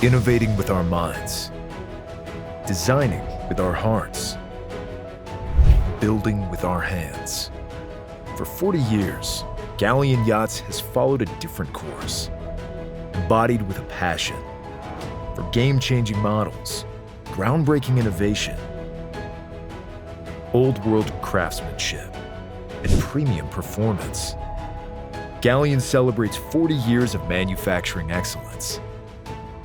Innovating with our minds, designing with our hearts, building with our hands. For 40 years, Galeon Yachts has followed a different course, embodied with a passion for game-changing models, groundbreaking innovation, old-world craftsmanship, and premium performance. Galeon celebrates 40 years of manufacturing excellence.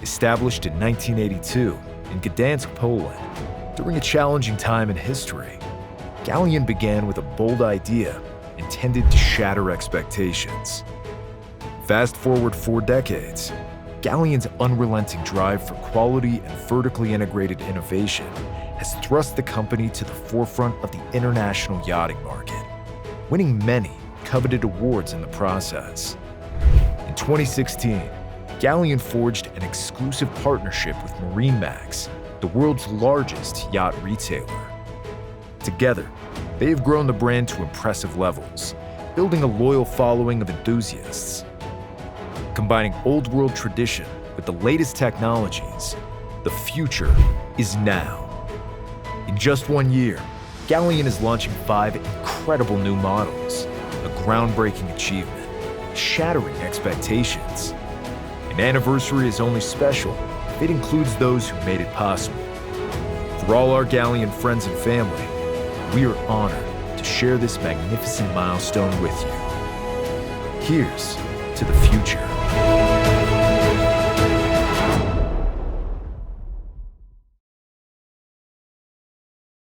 Established in 1982 in Gdansk, Poland, during a challenging time in history, Galeon began with a bold idea intended to shatter expectations. Fast forward 4 decades, Galeon's unrelenting drive for quality and vertically integrated innovation has thrust the company to the forefront of the international yachting market, winning many coveted awards in the process. In 2016, Galeon forged an exclusive partnership with MarineMax, the world's largest yacht retailer. Together, they have grown the brand to impressive levels, building a loyal following of enthusiasts. Combining old-world tradition with the latest technologies, the future is now. In just 1 year, Galeon is launching 5 incredible new models, a groundbreaking achievement, shattering expectations. An anniversary is only special if it includes those who made it possible. For all our Galeon friends and family, we are honored to share this magnificent milestone with you. Here's to the future.